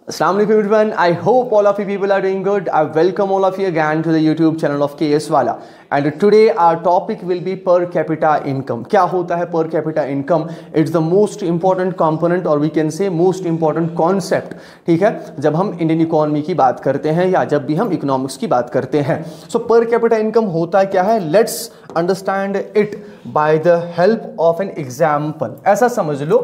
Assalamu alaikum everyone. I hope all of you people are doing good. I welcome all of you again to the YouTube channel of KS Wala. And today our topic will be per capita income. क्या होता है per capita income? It's the most important component or we can say most important concept. ठीक है, जब हम Indian economy की बात करते हैं या जब भी हम इकोनॉमिक्स की बात करते हैं. So per capita income होता क्या है? Let's understand it by the help of an example. ऐसा समझ लो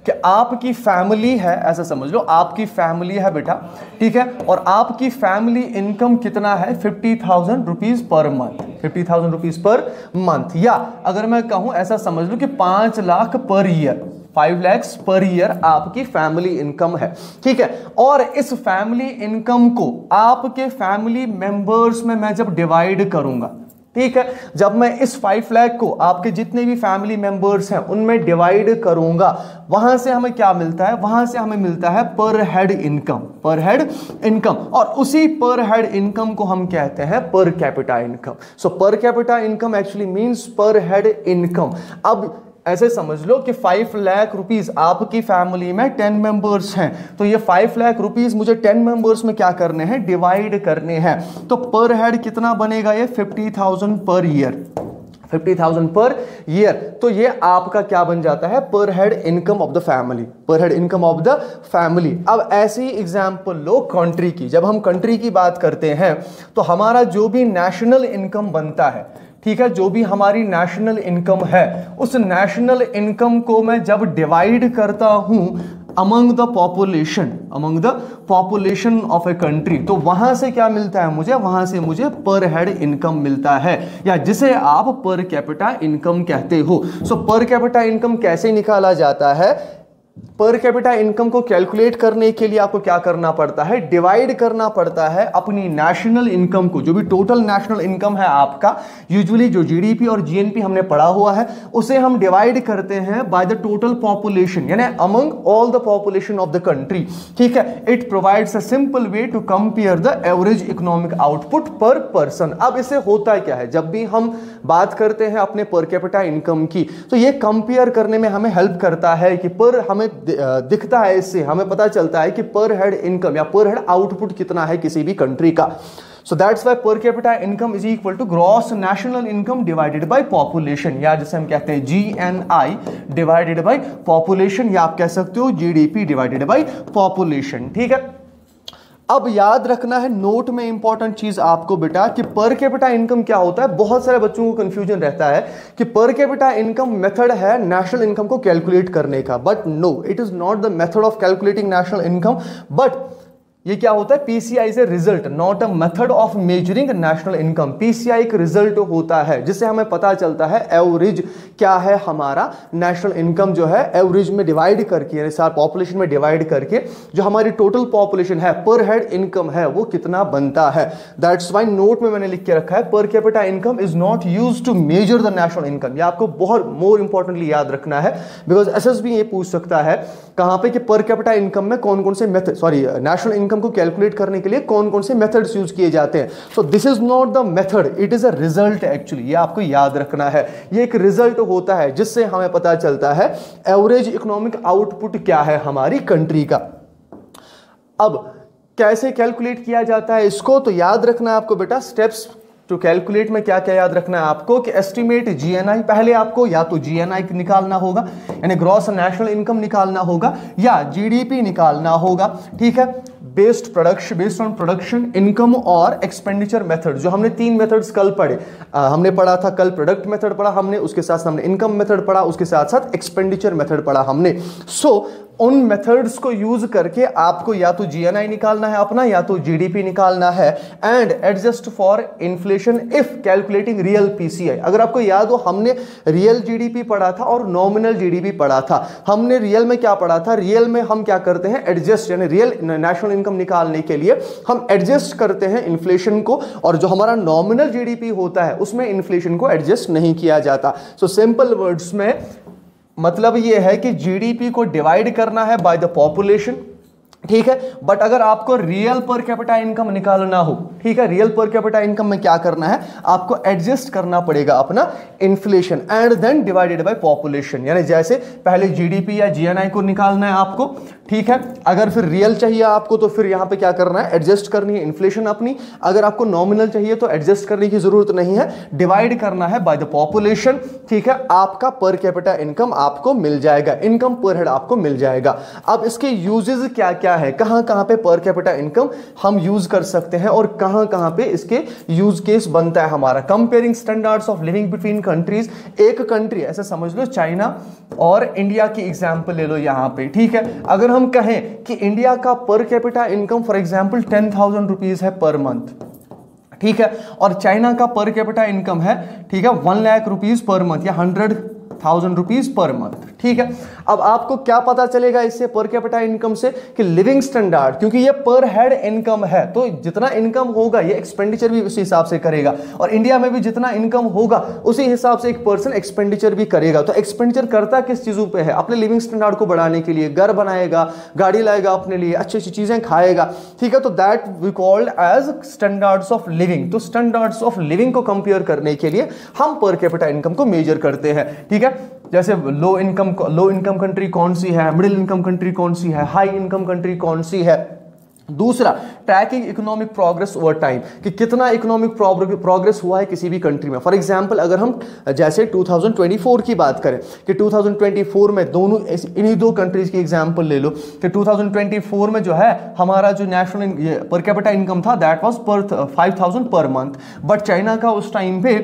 कि आपकी फैमिली है, ऐसा समझ लो आपकी फैमिली है बेटा, ठीक है, और आपकी फैमिली इनकम कितना है 50,000 rupees per month, 50,000 rupees per month, या अगर मैं कहूं ऐसा समझ लो कि 5 lakh per year, 5 lakhs per year आपकी फैमिली इनकम है, ठीक है. और इस फैमिली इनकम को आपके फैमिली मेंबर्स में मैं जब डिवाइड करूंगा, ठीक है, जब मैं इस 5 लाख को आपके जितने भी फैमिली मेंबर्स हैं उनमें डिवाइड करूंगा, वहां से हमें क्या मिलता है? वहां से हमें मिलता है पर हेड इनकम, पर हेड इनकम, और उसी पर हेड इनकम को हम कहते हैं पर capita income. So per capita income actually means per head income. अब ऐसे समझ लो कि 5 लाख रुपीस आपकी फैमिली में 10 मेंबर्स हैं, तो ये 5 लाख रुपीस मुझे 10 मेंबर्स में क्या करने हैं? डिवाइड करने हैं. तो पर हेड कितना बनेगा? ये 50,000 पर ईयर, 50,000 पर ईयर. तो ये आपका क्या बन जाता है? Per head income of the family, per head income of the family. अब ऐसे ही एग्जांपल लो कंट्री की. जब हम कंट्री की बात करते हैं तो हमारा जो भी नेशनल इनकम बनता है, ठीक है, जो भी हमारी नेशनल इनकम है, उस नेशनल इनकम को मैं जब डिवाइड करता हूं among the population of a country, तो वहां से क्या मिलता है मुझे? वहां से मुझे पर हेड इनकम मिलता है, या जिसे आप पर कैपिटा इनकम कहते हो. सो पर कैपिटा इनकम कैसे निकाला जाता है? पर कैपिटा इनकम को कैलकुलेट करने के लिए आपको क्या करना पड़ता है? डिवाइड करना पड़ता है अपनी नेशनल इनकम को, जो भी टोटल नेशनल इनकम है आपका, यूजुअली जो जीडीपी और जीएनपी हमने पढ़ा हुआ है, उसे हम डिवाइड करते हैं बाय द टोटल पॉपुलेशन, यानी among all the population of the country, ठीक है. It provides a simple way to compare the average economic output per person. अब इससे होता क्या है? जब भी हम बात करते हैं अपने पर कैपिटा इनकम की, तो ये कंपेयर करने में हमें हेल्प करता है कि पर हमें दिखता है, इससे हमें पता चलता है कि पर हेड इनकम या पर हेड आउटपुट कितना है किसी भी कंट्री का. So that's why per capita income is equal to gross national income divided by population, या जैसे हम कहते हैं जीएनआई डिवाइडेड बाय पॉपुलेशन, या आप कह सकते हो जीडीपी डिवाइडेड बाय पॉपुलेशन, ठीक है. अब याद रखना है नोट में इंपॉर्टेंट चीज आपको बेटा कि पर कैपिटा इनकम क्या होता है. बहुत सारे बच्चों को कंफ्यूजन रहता है कि पर कैपिटा इनकम मेथड है नेशनल इनकम को कैलकुलेट करने का, but no, it is not the method of calculating national income. But ये क्या होता है? PCI is a result, not a method of measuring national income. PCI एक result होता है जिससे हमें पता चलता है एवरेज क्या है हमारा नेशनल इनकम, जो है एवरेज में डिवाइड करके, यानी सारे पॉपुलेशन में डिवाइड करके जो हमारी टोटल पॉपुलेशन है, पर हेड इनकम है, वो कितना बनता है. दैट्स व्हाई नोट में मैंने लिख के रखा है per capita income is not used to measure the national income. ये आपको बहुत मोर इंपॉर्टेंटली याद रखना है, बिकॉज एसएसबी ये पूछ सकता है कहां पे कि पर कैपिटा इनकम में कौन कौन से मेथड, नेशनल इनकम को कैलकुलेट करने के लिए कौन कौन से मेथड्स यूज किए जाते हैं. So this is not the method, it is a result actually. ये आपको याद रखना है, ये एक रिजल्ट होता है जिससे हमें पता चलता है एवरेज इकोनॉमिक आउटपुट क्या है हमारी कंट्री का. अब कैसे कैलकुलेट किया जाता है इसको, तो याद रखना है आपको बेटा स्टेप्स टू कैलकुलेट में क्या क्या याद रखना है आपको कि एस्टिमेट जीएनआई. पहले आपको या तो जीएनआई निकालना होगा, यानी ग्रॉस नेशनल इनकम निकालना होगा, या जीडीपी निकालना होगा, ठीक है, बेस्ड ऑन प्रोडक्शन, इनकम और एक्सपेंडिचर मेथड. जो हमने 3 मेथड्स कल पढ़े, हमने पढ़ा था कल प्रोडक्ट मेथड पढ़ा हमने, उसके साथ हमने इनकम मेथड पढ़ा, उसके साथ साथ एक्सपेंडिचर मेथड पढ़ा हमने. सो उन मेथड्स को यूज करके आपको या तो जीएनआई निकालना है अपना, या तो जीडीपी निकालना है, and adjust for inflation if calculating real PCI. अगर आपको याद हो, हमने रियल जीडीपी पढ़ा था और नॉमिनल जीडीपी पढ़ा था. हमने रियल में क्या पढ़ा था? रियल में हम क्या करते हैं? एडजस्ट, यानी रियल नेशनल इनकम निकालने के लिए हम एडजस्ट करते हैं इन्फ्लेशन को, और जो हमारा नॉमिनल जीडीपी होता है उसमें इन्फ्लेशन को एडजस्ट नहीं किया जाता. सो सिंपल वर्ड्स में मतलब ये है कि जीडीपी को डिवाइड करना है बाय द पॉपुलेशन, ठीक है. बट अगर आपको रियल पर कैपिटा इनकम निकालना हो, ठीक है, रियल पर कैपिटा इनकम में क्या करना है, आपको एडजस्ट करना पड़ेगा अपना inflation and then divided by population, यानी जैसे पहले जीडीपी या जीएनआई को निकालना है आपको, ठीक है। अगर फिर रियल चाहिए आपको तो फिर यहां पे क्या करना है, एडजस्ट करनी है इन्फ्लेशन अपनी। अगर आपको नॉमिनल चाहिए तो एडजस्ट करने की जरूरत नहीं है, डिवाइड करना है बाय द पॉपुलेशन, ठीक है। आपका पर कैपिटा इनकम आपको मिल जाएगा, इनकम पर हेड आपको मिल जाएगा। अब इसके यूजेस क्या क्या है, कहां कहां पे पर कैपिटा इनकम हम यूज कर सकते हैं और कहां कहां पे इसके यूज केस बनता है हमारा। Comparing standards of living between countries, एक कंट्री ऐसे समझ लो चाइना और इंडिया की एग्जांपल ले लो यहां पे, ठीक है। अगर हम कहें कि इंडिया का पर capita income for example 10,000 rupees है पर मंथ, ठीक है, और चाइना का पर कैपिटा इनकम है, ठीक है, 1 लाख रुपीज पर मंथ या 100,000 रुपीज पर मंथ, ठीक है। अब आपको क्या पता चलेगा इससे पर कैपिटा इनकम से कि लिविंग स्टैंडर्ड, क्योंकि ये पर हेड इनकम है तो जितना इनकम होगा ये एक्सपेंडिचर भी उसी हिसाब से करेगा, और इंडिया में भी जितना इनकम होगा उसी हिसाब से एक पर्सन एक्सपेंडिचर भी करेगा। तो एक्सपेंडिचर करता किस चीजों पे है, अपने लिविंग स्टैंडर्ड को बढ़ाने के लिए, घर बनाएगा, गाड़ी लाएगा अपने लिए, अच्छी अच्छी चीजें खाएगा, ठीक है। तो that we called as standards of living. तो स्टैंडर्ड्स ऑफ लिविंग को कंपेयर करने के लिए हम पर कैपिटा इनकम को मेजर करते हैं, ठीक है। जैसे लो इनकम कंट्री कौन सी है, मिडिल इनकम कंट्री कौन सी है, हाई इनकम कंट्री कौन सी है। दूसरा, tracking economic progress over time, कि कितना इकोनॉमिक प्रोग्रेस हुआ है किसी भी कंट्री में। फॉर एग्जांपल अगर हम जैसे 2024 की बात करें कि 2024 में दोनों इन्हीं दो कंट्रीज की एग्जांपल ले लो कि 2024 में जो है हमारा जो नेशनल पर कैपिटा इनकम था दैट वाज पर 5,000 पर मंथ, बट चाइना का उस टाइम पे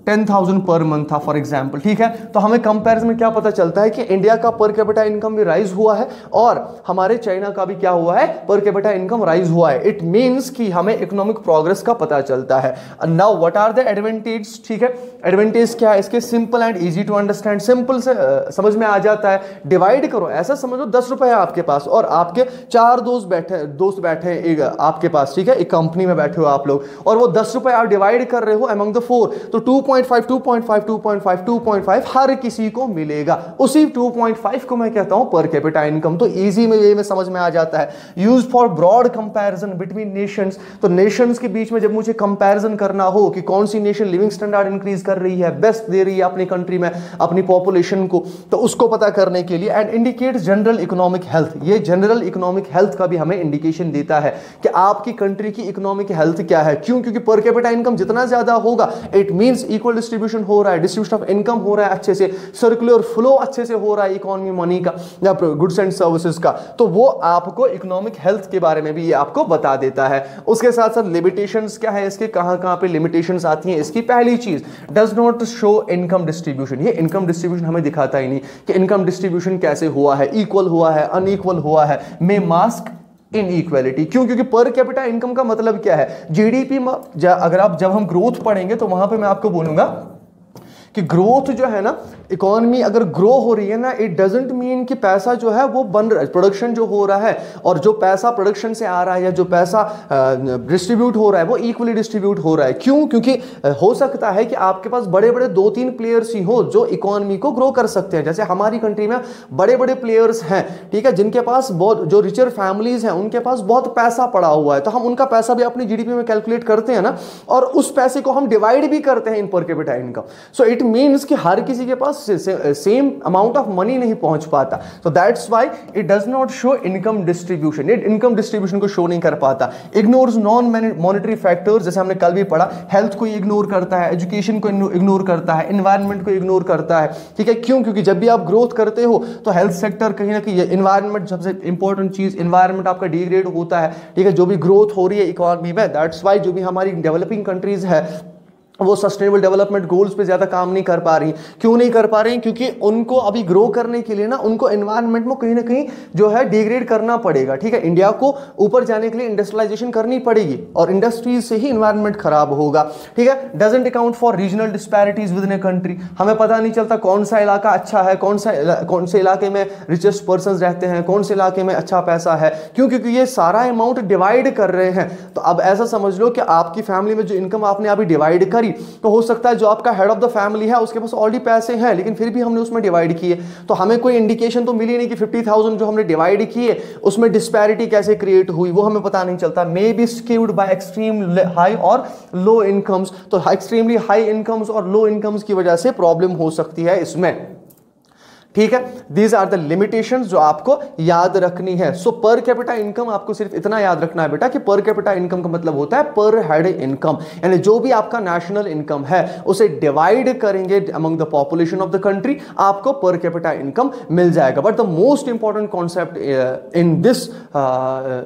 10,000 पर मंथ था फॉर एग्जांपल, ठीक है। तो हमें कंपैरिजन में क्या पता चलता है कि इंडिया का पर कैपिटा इनकम भी राइज हुआ है और हमारे चाइना का भी क्या हुआ है, पर कैपिटा इनकम राइज हुआ है। इट मींस कि हमें इकोनॉमिक प्रोग्रेस का पता चलता है। Now what are the advantage, ठीक है। एडवांटेज क्या है इसके, simple and easy to understand, simple से समझ में आ जाता है। डिवाइड करो, ऐसा समझो 10 रुपए है आपके पास और आपके 4 दोस्त बैठे एक आपके पास, ठीक है, एक कंपनी में बैठे हो आप लोग, और वो 10 रुपए आप डिवाइड कर रहे हो अमंग द 4, तो 2.5 हर किसी को मिलेगा। उसी 2.5 को मैं कहता हूं पर कैपिटा इनकम। तो इजी में वे में समझ में आ जाता है। Use for broad comparison between nations, तो नेशंस के बीच में जब मुझे कंपैरिजन करना हो कि कौन सी नेशन लिविंग स्टैंडर्ड इंक्रीज कर रही है, बेस्ट दे रही है अपनी कंट्री में अपनी पॉपुलेशन को, तो उसको पता करने के लिए, and indicate general economic health, ये जनरल इकोनॉमिक हेल्थ का भी हमें इंडिकेशन देता है कि आपकी कंट्री की इकोनॉमिक हेल्थ क्या है। क्यों? क्योंकि पर कैपिटा इनकम जितना ज्यादा होगा इट मींस इक्वल डिस्ट्रीब्यूशन हो रहा है, डिस्ट्रीब्यूशन ऑफ इनकम हो रहा है अच्छे से, सर्कुलर फ्लो अच्छे से हो रहा है इकोनॉमी मनी का या गुड्स एंड सर्विसेज का, तो वो आपको इकोनॉमिक हेल्थ के बारे में भी ये आपको बता देता है। उसके साथ साथ लिमिटेशंस क्या है इसके, कहां कहां पे लिमिटेशंस आती हैं इसकी। पहली चीज, does not show income distribution, ये इनकम डिस्ट्रीब्यूशन हमें दिखाता ही नहीं कि इनकम डिस्ट्रीब्यूशन कैसे हुआ है, इक्वल हुआ है, अनइक्वल हुआ है, मे मास्क इनइक्वालिटी। क्यों? क्योंकि पर कैपिटा इनकम का मतलब क्या है, जीडीपी में अगर जब हम ग्रोथ पढ़ेंगे तो वहां पे मैं आपको बोलूंगा कि ग्रोथ जो है ना, इकोनॉमी अगर ग्रो हो रही है ना, इट डजंट मीन कि पैसा जो है वो बन रहा है, प्रोडक्शन जो हो रहा है और जो पैसा प्रोडक्शन से आ रहा है या जो पैसा डिस्ट्रीब्यूट हो रहा है वो इक्वली डिस्ट्रीब्यूट हो रहा है। क्यों? क्योंकि हो सकता है कि आपके पास बड़े बड़े 2-3 प्लेयर्स ही हो जो इकोनॉमी को ग्रो कर सकते हैं। जैसे हमारी कंट्री में बड़े बड़े प्लेयर्स हैं, ठीक है, जिनके पास बहुत, जो रिचर फैमिलीज हैं उनके पास बहुत पैसा पड़ा हुआ है, तो हम उनका पैसा भी अपनी जीडीपी में कैलकुलेट करते हैं ना, और उस पैसे को हम डिवाइड भी करते हैं इन per capita income. So it means कि हर किसी के पास सेम अमाउंट ऑफ मनी नहीं पहुंच पाता, तो that's why it does not show income distribution, it income distribution को शो नहीं कर पाता। इग्नोर्स नॉन मॉनेटरी फैक्टर्स, जैसे हमने कल भी पढ़ा, हेल्थ को इग्नोर करता है, एजुकेशन को इग्नोर करता है, एनवायरनमेंट को इग्नोर करता है, ठीक है। क्यों? क्योंकि जब भी आप ग्रोथ करते हो तो हेल्थ सेक्टर कहीं ना कहीं, एनवायरनमेंट सबसे इंपॉर्टेंट चीज, एनवायरनमेंट आपका डिग्रेड होता है, ठीक है, जो भी ग्रोथ हो रही है इकोनॉमी में। दैट्स व्हाई जो भी हमारी डेवलपिंग कंट्रीज है वो सस्टेनेबल डेवलपमेंट गोल्स पे ज्यादा काम नहीं कर पा रही। क्यों नहीं कर पा रही? क्योंकि उनको अभी ग्रो करने के लिए ना उनको एनवायरनमेंट में कहीं ना कहीं जो है डिग्रेड करना पड़ेगा, ठीक है। इंडिया को ऊपर जाने के लिए इंडस्ट्रियलाइजेशन करनी पड़ेगी और इंडस्ट्रीज से ही एनवायरनमेंट खराब होगा, ठीक है। Doesn't account for regional disparities with in a country, हमें पता नहीं चलता कौन सा इलाका अच्छा है, कौन से इलाके में रिचेस्ट पर्सन रहते हैं, कौन से इलाके में अच्छा पैसा है। क्यों? क्योंकि ये सारा अमाउंट डिवाइड कर रहे हैं। तो अब ऐसा समझ लो कि आपकी फैमिली में जो इनकम आपने अभी डिवाइड करी, तो हो सकता है जो आपका हेड ऑफ द फैमिली है उसके पास ऑलरेडी पैसे हैं लेकिन फिर भी हमने उसमें डिवाइड किए, तो हमें कोई इंडिकेशन तो मिली नहीं कि 50,000 जो हमने डिवाइड किए उसमें डिस्पैरिटी कैसे क्रिएट हुई, वो हमें पता नहीं चलता। May be skewed by extreme high और लो इनकम्स, तो एक्सट्रीमली हाई इनकम्स और लो इनकम्स की वजह से प्रॉब्लम हो सकती है इसमें, ठीक है, दीज आर द लिमिटेशंस जो आपको याद रखनी है। सो पर कैपिटा इनकम आपको सिर्फ इतना याद रखना है बेटा कि पर कैपिटा इनकम का मतलब होता है पर हेड इनकम, यानी जो भी आपका नेशनल इनकम है उसे डिवाइड करेंगे among the population of the country, आपको पर कैपिटा इनकम मिल जाएगा। But the most important concept in this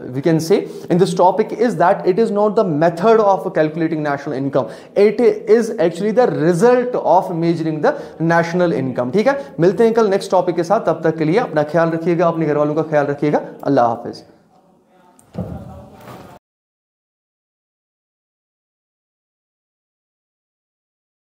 we can say in this topic is that it is not the method of calculating national income, it is actually the result of measuring the national income. ठीक है, मिलते हैं कल next topic के साथ, तब तक के लिए अपना ख्याल रखिएगा, अपने घर वालों का ख्याल रखिएगा। अल्लाह हाफिज।